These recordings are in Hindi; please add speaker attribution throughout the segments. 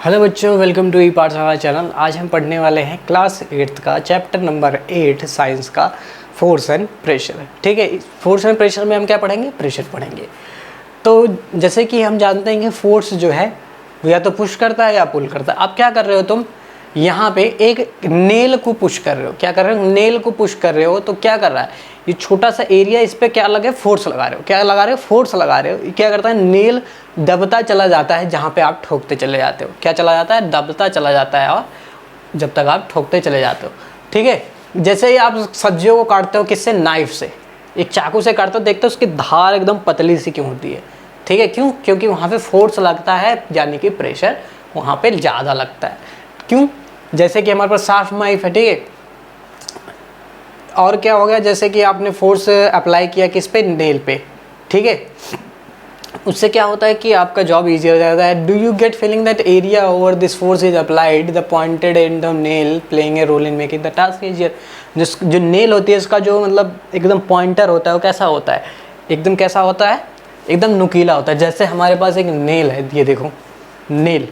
Speaker 1: हेलो बच्चों, वेलकम टू ई पाठशाला चैनल। आज हम पढ़ने वाले हैं क्लास 8th का चैप्टर नंबर 8 साइंस का फोर्स एंड प्रेशर। ठीक है, फोर्स एंड प्रेशर में हम क्या पढ़ेंगे? प्रेशर पढ़ेंगे। तो जैसे कि हम जानते हैं कि फोर्स जो है वो या तो पुश करता है या पुल करता है। अब क्या कर रहे हो तुम? यहाँ पे एक नेल को पुश कर रहे हो। क्या कर रहे हो? नेल को पुश कर रहे हो। तो क्या कर रहा है? ये छोटा सा एरिया, इस पर क्या लगे? फोर्स लगा रहे हो। क्या लगा रहे हो? फोर्स लगा रहे हो। क्या करता है? नेल दबता चला जाता है जहाँ पे आप ठोकते चले जाते हो। क्या चला जाता है? दबता चला जाता है, और जब तक आप ठोकते चले जाते हो। ठीक है, जैसे ही आप सब्जियों को काटते हो, किससे? नाइफ से। एक चाकू से काटते हो, देखते हो उसकी धार एकदम पतली सी क्यों होती है? ठीक है, क्यों? क्योंकि वहाँ पे फोर्स लगता है, यानी कि प्रेशर वहाँ पे ज़्यादा लगता है। क्यों? जैसे कि हमारे पास साफ नाइफ है, ठीक है, और क्या हो गया? जैसे कि आपने फोर्स अप्लाई किया किस पे? नेल पे। ठीक है, उससे क्या होता है कि आपका जॉब इजी हो जाता है। Do you get feeling that area over this force is applied the pointed end the nail playing a role in making the task easier. जो नेल होती है, इसका जो मतलब एकदम पॉइंटर होता है, वो कैसा होता है? एकदम कैसा होता है? एकदम नुकीला होता है। जैसे हमारे पास एक नेल है, ये देखो नेल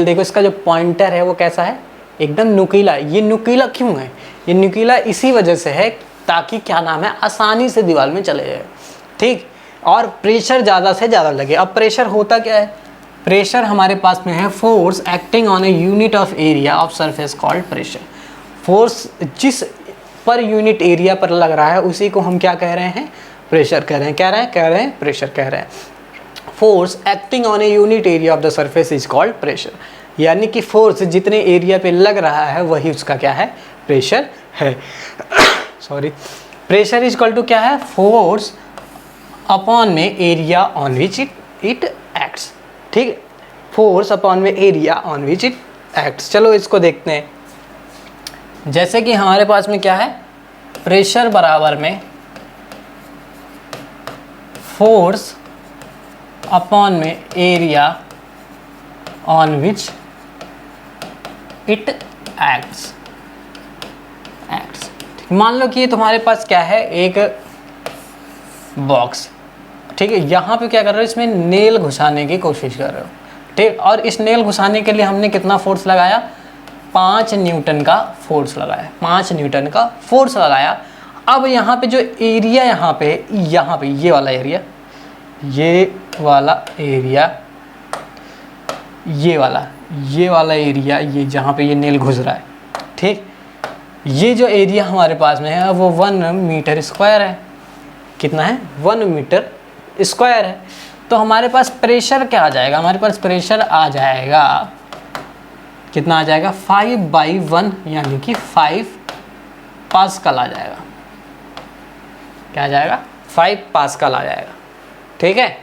Speaker 1: देखो, इसका जो पॉइंटर है वो कैसा है? एकदम नुकीला। ये नुकीला क्यों है? ये नुकीला इसी वजह से है ताकि क्या नाम है, आसानी से दीवार में चले जाए। ठीक, और प्रेशर ज़्यादा से ज़्यादा लगे। अब प्रेशर होता क्या है? प्रेशर हमारे पास में है force acting on a unit of area of surface called pressure. Force जिस पर यूनिट एरिया पर लग रहा है उसी को हम क्या कह रहे हैं? प्रेशर कह रहे हैं। कह रहे हैं प्रेशर कह रहे हैं। Force acting on A unit area of the surface is called pressure. यानी कि फोर्स जितने एरिया पे लग रहा है वही उसका क्या है? प्रेशर है। Sorry, pressure is equal to क्या है? फोर्स अपॉन में area on which it acts. ठीक है, फोर्स अपॉन में area on which it acts. चलो इसको देखते हैं। जैसे कि हमारे पास में क्या है? प्रेशर बराबर में फोर्स अपॉन में area on which it acts. मान लो कि ये तुम्हारे पास क्या है? एक बॉक्स। ठीक है, यहाँ पे क्या कर रहे हो? इसमें नेल घुसाने की कोशिश कर रहे हो। ठीक, और इस नेल घुसाने के लिए हमने कितना फोर्स लगाया? 5 न्यूटन का फोर्स लगाया। 5 न्यूटन का फोर्स लगाया। अब यहाँ पे जो एरिया यहाँ पे ये वाला एरिया, ये वाला एरिया, ये जहाँ पे ये नेल घुस रहा है, ठीक, ये जो एरिया हमारे पास में है वो 1 मीटर स्क्वायर है। कितना है? 1 मीटर स्क्वायर है। तो हमारे पास प्रेशर क्या आ जाएगा? हमारे पास प्रेशर आ जाएगा, कितना आ जाएगा? 5/1, यानी कि 5 पास्कल आ जाएगा। क्या आ जाएगा? 5 पास्कल आ जाएगा। ठीक है,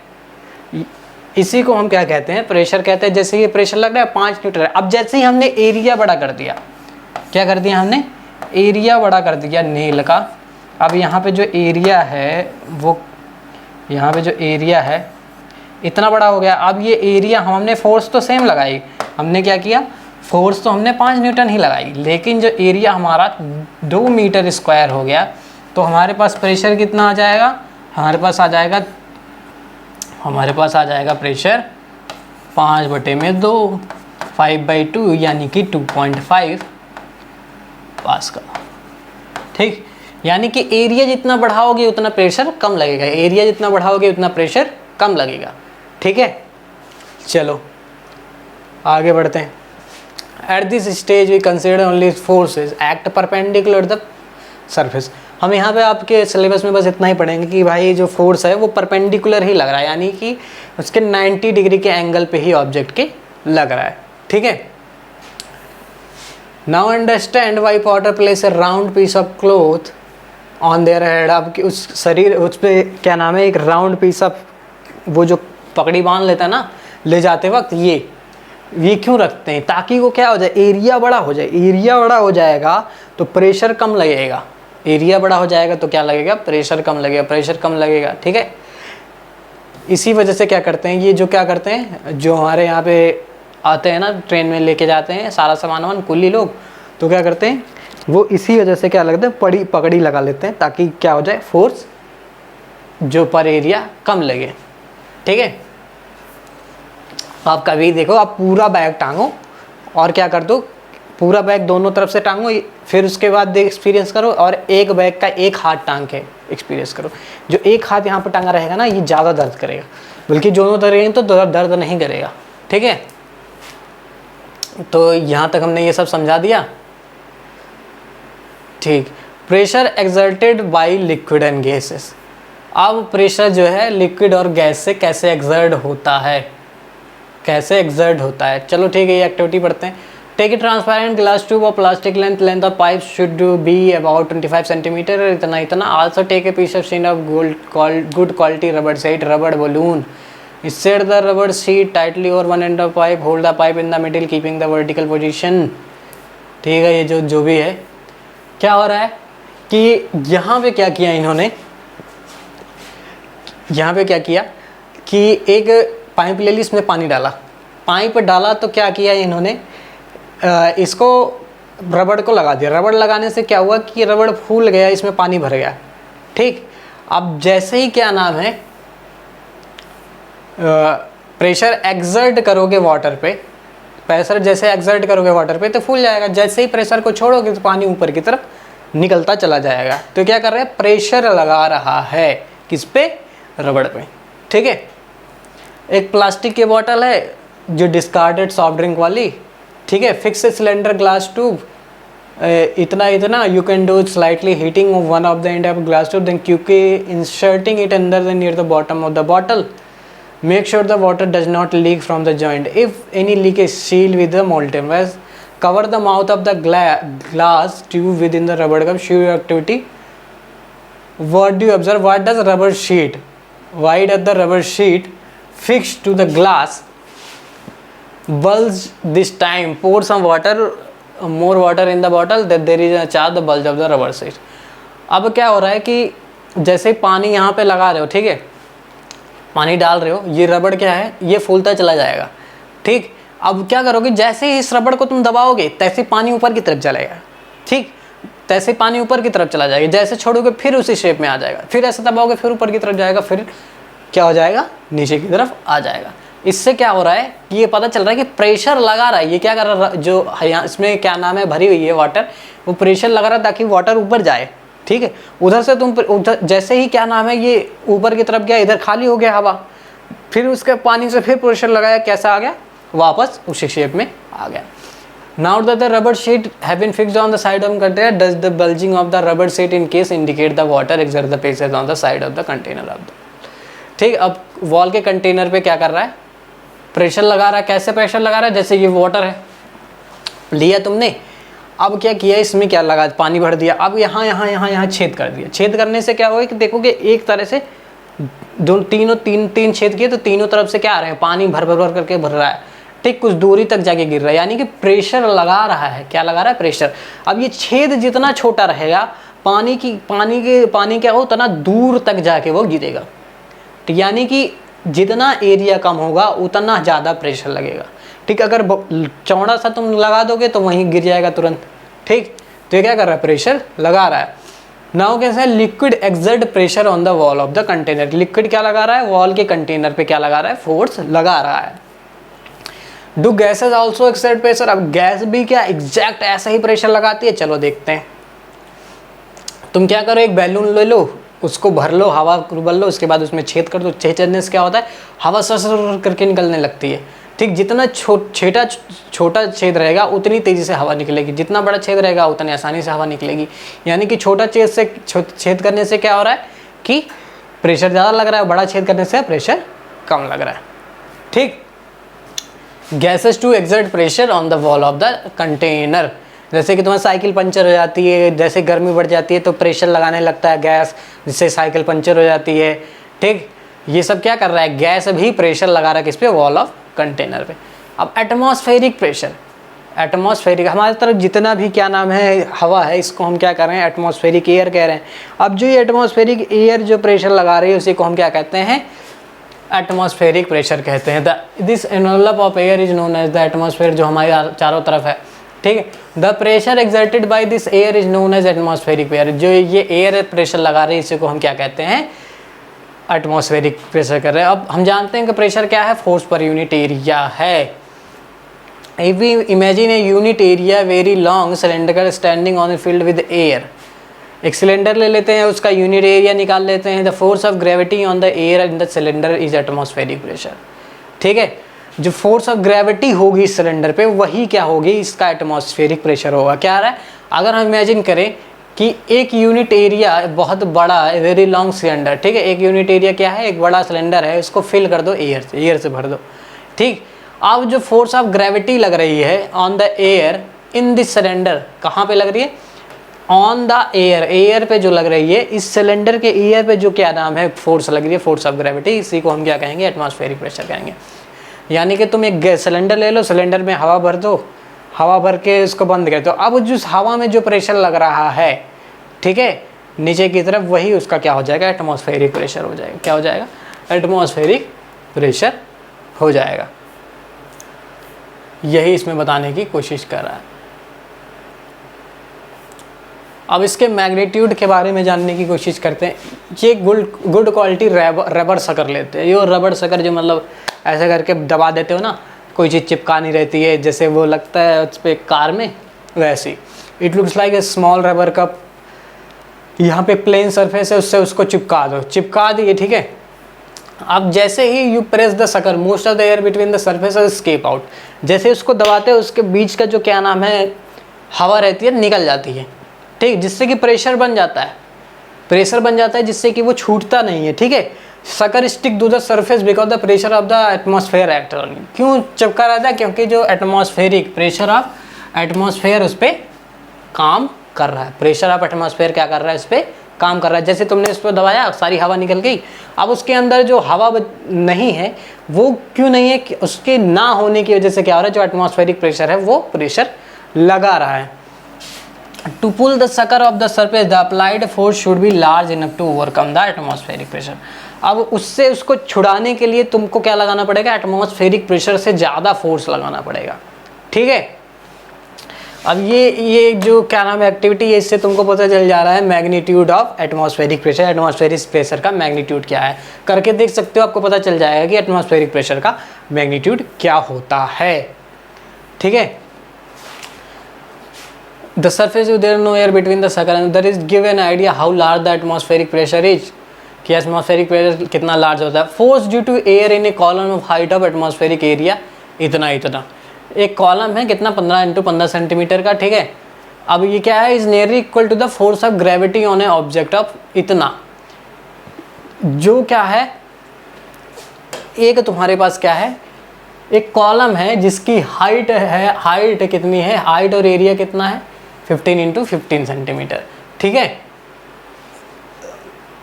Speaker 1: इसी को हम क्या कहते हैं? प्रेशर कहते हैं। जैसे ये प्रेशर लग रहा है 5 न्यूटन है। अब जैसे ही हमने एरिया बड़ा कर दिया, क्या कर दिया हमने? एरिया बड़ा कर दिया नेल का। अब यहाँ पे जो एरिया है वो, यहाँ पे जो एरिया है इतना बड़ा हो गया। अब ये एरिया, हमने फोर्स तो सेम लगाई। हमने क्या किया? फोर्स तो हमने 5 न्यूटन ही लगाई, लेकिन जो एरिया हमारा 2 मीटर स्क्वायर हो गया, तो हमारे पास प्रेशर कितना आ जाएगा? हमारे पास आ जाएगा प्रेशर 5/2, 5/2 यानी कि 2.5 पास्कल। ठीक, यानी कि एरिया जितना बढ़ाओगे उतना प्रेशर कम लगेगा। एरिया जितना बढ़ाओगे उतना प्रेशर कम लगेगा। ठीक है, चलो आगे बढ़ते हैं। At this stage we consider only forces act perpendicular the surface. हम यहाँ पे आपके सिलेबस में बस इतना ही पढ़ेंगे कि भाई जो फोर्स है वो परपेंडिकुलर ही लग रहा है, यानी कि उसके 90 डिग्री के एंगल पे ही ऑब्जेक्ट के लग रहा है। ठीक है, now understand why potter place a round piece of cloth on their head. अब उस शरीर, उस पर क्या नाम है, एक राउंड पीस ऑफ, वो जो पगड़ी बांध लेता है ना ले जाते वक्त, ये क्यों रखते हैं? ताकि वो क्या हो जाए? एरिया बड़ा हो जाए। एरिया बड़ा हो जाएगा तो प्रेशर कम लगेगा। एरिया बड़ा हो जाएगा तो क्या लगेगा? प्रेशर कम लगेगा। प्रेशर कम लगेगा। ठीक है, इसी वजह से क्या करते हैं, ये जो क्या करते हैं, जो हमारे यहाँ पे आते हैं ना, ट्रेन में लेके जाते हैं सारा सामान कुल्ली लोग, तो क्या करते हैं वो इसी वजह से क्या लगता है? पकड़ी लगा लेते हैं, ताकि क्या हो जाए? फोर्स जो पर एरिया कम लगे। ठीक है, आप कभी देखो, आप पूरा बैग टांगो और क्या कर दो, पूरा बैग दोनों तरफ से टांगो, फिर उसके बाद एक्सपीरियंस करो, और एक बैग का एक हाथ टांग के एक्सपीरियंस करो। जो एक हाथ यहाँ पर टांगा रहेगा ना, ये ज़्यादा दर्द करेगा, बल्कि दोनों तरह तो दर्द नहीं करेगा। ठीक है, तो यहाँ तक हमने ये सब समझा दिया। ठीक, pressure exerted by liquid and gases. अब प्रेशर जो है लिक्विड और गैस से कैसे एक्सर्ट होता है, कैसे एक्सर्ट होता है। चलो ठीक है, ये एक्टिविटी पढ़ते हैं। Take a transparent glass tube और plastic length of pipe should be about 25 centimetre, इतना। Also take a piece of sheet of good quality rubber sheet, rubber balloon, insert the rubber sheet tightly over one end of pipe, hold the pipe in the middle keeping the vertical position। ठीक है, ये जो भी है, क्या हो रहा है कि यहाँ पे क्या किया इन्होंने, यहाँ पे क्या किया कि एक पाइप ले ली, इसमें पानी डाला, पाइप डाला तो क्या किया इन्होंने, इसको रबड़ को लगा दिया। रबड़ लगाने से क्या हुआ कि रबड़ फूल गया, इसमें पानी भर गया। ठीक, अब जैसे ही क्या नाम है प्रेशर एक्सर्ट करोगे वाटर पे, प्रेशर जैसे एक्सर्ट करोगे वाटर पे तो फूल जाएगा, जैसे ही प्रेशर को छोड़ोगे तो पानी ऊपर की तरफ निकलता चला जाएगा। तो क्या कर रहे हैं, प्रेशर लगा रहा है किस पे, रबड़ पे। ठीक है, एक प्लास्टिक की बोतल है जो डिस्कार्डेड सॉफ्ट ड्रिंक वाली, ठीक है, फिक्स सिलेंडर ग्लास ट्यूब, इतना you can do slightly heating of one of the end of glass tube, then क्योंकि inserting it under the near the bottom of the bottle, make sure the water does not leak from the joint, if any leak is sealed with the molten wax, cover the mouth of the glass tube within the rubber cup, shear activity। what do you observe, what does rubber sheet, why does the rubber sheet fixed to the glass bulge this time, pour some water, more water in the bottle, that there is a chance the bulge of the rubber sheet। अब क्या हो रहा है कि जैसे पानी यहाँ पे लगा रहे हो, ठीक है, पानी डाल रहे हो, ये रबड़ क्या है, ये फूलता चला जाएगा। ठीक, अब क्या करोगे, जैसे ही इस रबड़ को तुम दबाओगे तैसे पानी ऊपर की तरफ चलेगा। ठीक, तैसे पानी ऊपर की तरफ चला जाएगा, जैसे छोड़ोगे फिर उसी शेप में आ जाएगा, फिर ऐसे दबाओगे फिर ऊपर की तरफ जाएगा, फिर क्या हो जाएगा, नीचे की तरफ आ जाएगा। इससे क्या हो रहा है कि ये पता चल रहा है कि प्रेशर लगा रहा है, ये क्या कर रहा है, जो इसमें क्या नाम है भरी हुई है वाटर, वो प्रेशर लगा रहा है ताकि वाटर ऊपर जाए। ठीक है, उधर से तुम उधर जैसे ही क्या नाम है ये ऊपर की तरफ गया, इधर खाली हो गया हवा, फिर उसके पानी से फिर प्रेशर लगाया, कैसा आ गया, वापस उसी शेप में आ गया। Now that the rubber sheet have been fixed on the side of container, does the bulging of the rubber sheet in case indicate the water exert the pressure on the side of the container of the. ठीक, अब वॉल के कंटेनर पे क्या कर रहा है, प्रेशर लगा रहा है। कैसे प्रेशर लगा रहा है, जैसे ये वाटर है, लिया तुमने, अब क्या किया, इसमें क्या लगा, पानी भर दिया, अब यहाँ छेद कर दिया। छेद करने से क्या होगा कि देखोगे एक तरह से तीन छेद किए, तो तीनों तरफ से क्या आ रहे हैं, पानी भर करके भर रहा है। ठीक, कुछ दूरी तक जाके गिर रहा है, यानी कि प्रेशर लगा रहा है। क्या लगा रहा है, प्रेशर। अब ये छेद जितना छोटा रहेगा, पानी क्या हो, उतना दूर तक जाके वो गिरेगा। ठीक, यानी कि जितना एरिया कम होगा उतना ज़्यादा प्रेशर लगेगा। ठीक, अगर चौड़ा सा तुम लगा दोगे तो वहीं गिर जाएगा तुरंत। ठीक, तो ये क्या कर रहा है, प्रेशर लगा रहा है। नाउ कैसा है, liquid exert pressure on the wall of the container. Liquid क्या लगा रहा है, वॉल के कंटेनर पे क्या लगा रहा है, फोर्स लगा रहा है। Do gases also exert pressure. अब गैस भी क्या एग्जैक्ट ऐसा ही प्रेशर लगाती है, चलो देखते हैं। तुम क्या करो, एक बैलून ले लो, उसको भर लो, हवा भर लो, उसके बाद उसमें छेद कर दो। छेदने से क्या होता है, हवा सर करके निकलने लगती है। ठीक, जितना छोटा छेद रहेगा उतनी तेज़ी से हवा निकलेगी, जितना बड़ा छेद रहेगा उतनी आसानी से हवा निकलेगी। यानी कि छोटा छेद करने से क्या हो रहा है कि प्रेशर ज़्यादा लग रहा है, बड़ा छेद करने से प्रेशर कम लग रहा है। ठीक, gases to exert pressure on the wall of the container. जैसे कि तुम्हारी साइकिल पंचर हो जाती है, जैसे गर्मी बढ़ जाती है तो प्रेशर लगाने लगता है गैस, जिससे साइकिल पंचर हो जाती है। ठीक, ये सब क्या कर रहा है, गैस भी प्रेशर लगा रहा है किस पे, वॉल ऑफ कंटेनर पे। अब एटमॉस्फेरिक प्रेशर, एटमॉस्फेरिक हमारी तरफ जितना भी क्या नाम है हवा है, इसको हम क्या कर रहे हैं, एटमॉस्फेरिक एयर कह रहे हैं। अब जो ये एटमॉस्फेरिक एयर जो प्रेशर लगा रही है उसी को हम क्या कहते हैं, एटमॉस्फेरिक प्रेशर कहते हैं। This envelope of air is known as the atmosphere, जो हमारे चारों तरफ है। ठीक है, the pressure exerted by this air is known as atmospheric pressure. जो ये एयर प्रेशर लगा रही है इसी को हम क्या कहते हैं, एटमॉस्फेरिक प्रेशर कर रहे हैं। अब हम जानते हैं कि प्रेशर क्या है, फोर्स पर यूनिट एरिया है। If we imagine a unit area very long cylinder standing on a field with air, एक सिलेंडर ले लेते हैं, उसका यूनिट एरिया निकाल लेते हैं। The force of gravity on the air in the cylinder is atmospheric pressure. ठीक है, जो फोर्स ऑफ ग्रेविटी होगी इस सिलेंडर पे वही क्या होगी, इसका एटमॉस्फेरिक प्रेशर होगा। क्या आ रहा है, अगर हम इमेजिन करें कि एक यूनिट एरिया बहुत बड़ा है, वेरी लॉन्ग सिलेंडर, ठीक है, एक यूनिट एरिया क्या है, एक बड़ा सिलेंडर है, इसको फिल कर दो एयर से भर दो। ठीक, अब जो फोर्स ऑफ ग्रेविटी लग रही है on the air in this cylinder, कहाँ पे लग रही है, ऑन द एयर पे जो लग रही है, इस सिलेंडर के एयर पे जो क्या नाम है, फोर्स लग रही है, फोर्स ऑफ ग्रेविटी, इसी को हम क्या कहेंगे, एटमॉस्फेरिक प्रेशर कहेंगे। यानी कि तुम एक सिलेंडर ले लो, सिलेंडर में हवा भर दो, हवा भर के उसको बंद कर दो, अब जो हवा में जो प्रेशर लग रहा है, ठीक है, नीचे की तरफ, वही उसका क्या हो जाएगा, एटमॉस्फेरिक प्रेशर हो जाएगा। क्या हो जाएगा, एटमॉस्फेरिक प्रेशर हो जाएगा। यही इसमें बताने की कोशिश कर रहा है। अब इसके मैग्नीट्यूड के बारे में जानने की कोशिश करते हैं। ये गुड क्वालिटी रबर सकर लेते हैं। ये रबर सकर जो मतलब ऐसे करके दबा देते हो ना, कोई चीज़ चिपका नहीं रहती है, जैसे वो लगता है उस पर कार में, वैसी। It looks like a small rubber cup. यहाँ पे प्लेन सरफेस है, उससे उसको चिपका दो, चिपका दिए, ठीक है। अब जैसे ही you press the sucker, most of the air between the surface escape out. जैसे उसको दबाते हैं, उसके बीच का जो क्या नाम है, हवा रहती है, निकल जाती है, ठीक, जिससे कि प्रेशर बन जाता है, प्रेशर बन जाता है, जिससे कि वो छूटता नहीं है, ठीक है। Sucker stick to the surface because the pressure of the atmosphere act on. क्यों चिपका रहता है, क्योंकि जो एटमॉस्फेरिक प्रेशर ऑफ एटमॉस्फेयर उस पर काम कर रहा है, प्रेशर ऑफ एटमॉस्फेयर क्या कर रहा है, इस पर काम कर रहा है। जैसे तुमने इस पर दबाया, सारी हवा निकल गई, अब उसके अंदर जो हवा नहीं है, वो क्यों नहीं है, उसके ना होने की वजह से क्या हो रहा है, जो एटमॉस्फेरिक प्रेशर है वो प्रेशर लगा रहा है। To pull the sucker of the surface, the applied force should be large enough to overcome the atmospheric pressure. अब उससे उसको छुड़ाने के लिए तुमको क्या लगाना पड़ेगा, एटमॉस्फेरिक प्रेशर से ज़्यादा फोर्स लगाना पड़ेगा, ठीक है। अब ये जो क्या नाम है एक्टिविटी है, इससे तुमको पता चल जा रहा है magnitude of atmospheric pressure, atmospheric pressure का मैग्नीट्यूड क्या है। करके देख सकते हो, आपको पता चल जाएगा कि एटमॉस्फेरिक प्रेशर का मैग्नीट्यूड क्या होता है, ठीक है। The surface there is no air between the sucker and that is give an idea how large the atmospheric pressure is, कि atmospheric pressure कितना large होता है। Force due to air in a column of height of atmospheric area, इतना एक कॉलम है कितना, 15 × 15 सेंटीमीटर का, ठीक है। अब ये क्या है, is nearly equal to the force of gravity on a object of इतना, जो क्या है, एक तुम्हारे पास क्या है, एक कॉलम है जिसकी हाइट है, हाइट कितनी है, हाइट और एरिया कितना है, 15 × 15 सेंटीमीटर, ठीक है।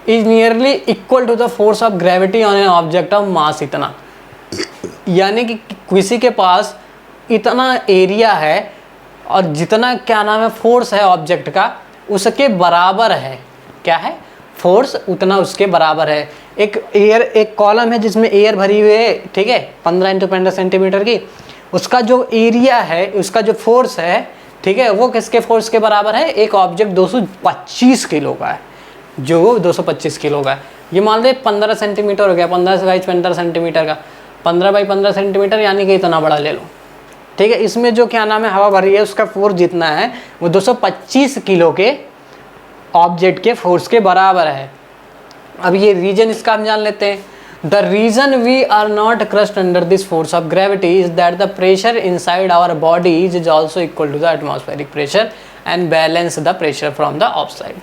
Speaker 1: Is nearly equal to the force of gravity on an object of mass, इतना, यानी कि किसी के पास इतना एरिया है और जितना क्या नाम है फोर्स है ऑब्जेक्ट का, उसके बराबर है, क्या है, फोर्स उतना उसके बराबर है। एक कॉलम है जिसमें एयर भरी हुई है, ठीक है, 15 × 15 सेंटीमीटर की, उसका जो एरिया है, उसका जो फोर्स है, ठीक है, वो किसके फोर्स के बराबर है, एक ऑब्जेक्ट 225 किलो का है, जो 225 किलो का है। ये मान लो 15 सेंटीमीटर हो गया, 15 से 15 सेंटीमीटर का, 15 × 15 सेंटीमीटर, यानी कि इतना बड़ा ले लो, ठीक है। इसमें जो क्या नाम है हवा भरी है, उसका फोर्स जितना है वो 225 किलो के ऑब्जेक्ट के फोर्स के बराबर है। अब ये रीजन इसका हम जान लेते हैं। The reason we are not crushed under this force of gravity is that the pressure inside our body is also equal to the atmospheric pressure and balance the pressure from the outside.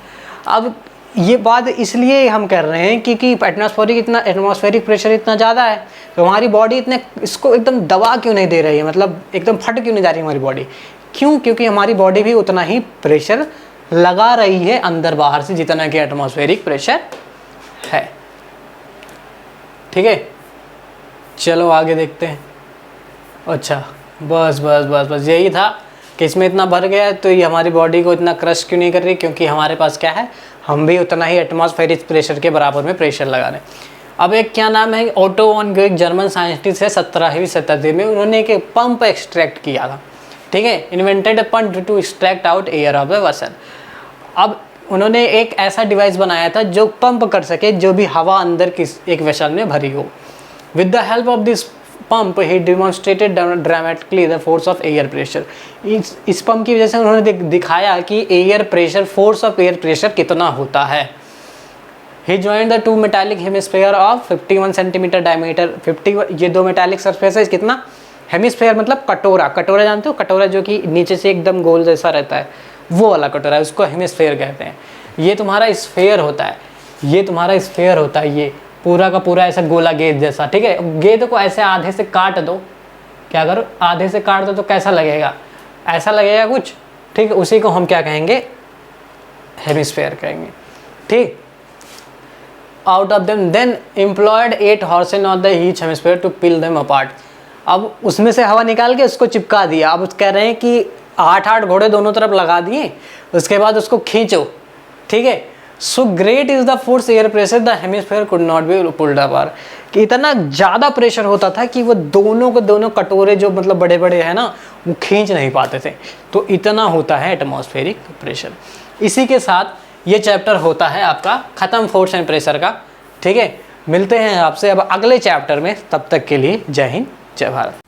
Speaker 1: अब ये बात इसलिए हम कर रहे हैं क्योंकि एटमॉस्फेरिक प्रेशर इतना ज़्यादा है, तो हमारी बॉडी इतने इसको एकदम दबा क्यों नहीं दे रही है, मतलब एकदम फट क्यों नहीं जा रही हमारी बॉडी, क्यों, क्योंकि हमारी बॉडी भी उतना ही प्रेशर लगा रही है अंदर बाहर से जितना कि एटमॉस्फेरिक प्रेशर है, ठीक है। चलो आगे देखते हैं। अच्छा बस यही था कि इसमें इतना भर गया है, तो ये हमारी बॉडी को इतना क्रश क्यों नहीं कर रही, क्योंकि हमारे पास क्या है, हम भी उतना ही एटमॉस्फेरिक प्रेशर के बराबर में प्रेशर लगा रहे हैं। अब एक क्या नाम है, ओटो वॉन गॉइक, जर्मन साइंटिस्ट है, 17वीं शताब्दी में उन्होंने एक पंप एक्सट्रैक्ट किया था, ठीक है, invented a pump to extract out air of the vessel. अब उन्होंने एक ऐसा डिवाइस बनाया था जो पंप कर सके जो भी हवा अंदर किस एक वेसल में भरी हो। With the help of this pump he demonstrated dramatically the force of air pressure. इस पंप की वजह से उन्होंने दिखाया कि air pressure, force of air pressure कितना होता है। He joined the two metallic hemisphere of 51 centimetre diameter. 50, ये दो मेटालिक सरफेस है, कितना, हेमिस्फीयर मतलब कटोरा, कटोरा जानते हो, कटोरा जो कि नीचे से एकदम गोल जैसा रहता है, वो वाला कटोरा है, उसको हेमिस्फीयर कहते हैं। ये तुम्हारा स्फीयर होता है, ये तुम्हारा स्फीयर होता है, ये पूरा का पूरा ऐसा गोला गेंद जैसा, ठीक है। गेंद को ऐसे आधे से काट दो, क्या करो, आधे से काट दो तो कैसा लगेगा, ऐसा लगेगा कुछ, ठीक है। उसी को हम क्या कहेंगे, हेमिस्फीयर कहेंगे, ठीक। Out of them then employed 8 horses on the each hemisphere to pull them apart. अब उसमें से हवा निकाल के उसको चिपका दिया। अब कह रहे हैं कि 8 घोड़े दोनों तरफ लगा दिए, उसके बाद उसको खींचो, ठीक है। So great is the force air pressure the hemisphere could not be pulled apart, कि इतना ज़्यादा प्रेशर होता था कि वो दोनों को दोनों कटोरे जो मतलब बड़े बड़े हैं ना, वो खींच नहीं पाते थे। तो इतना होता है एटमॉस्फेरिक प्रेशर। इसी के साथ ये चैप्टर होता है आपका ख़त्म, फोर्स एंड प्रेशर का, ठीक है। मिलते हैं आपसे अब अगले चैप्टर में, तब तक के लिए जय हिंद जय भारत।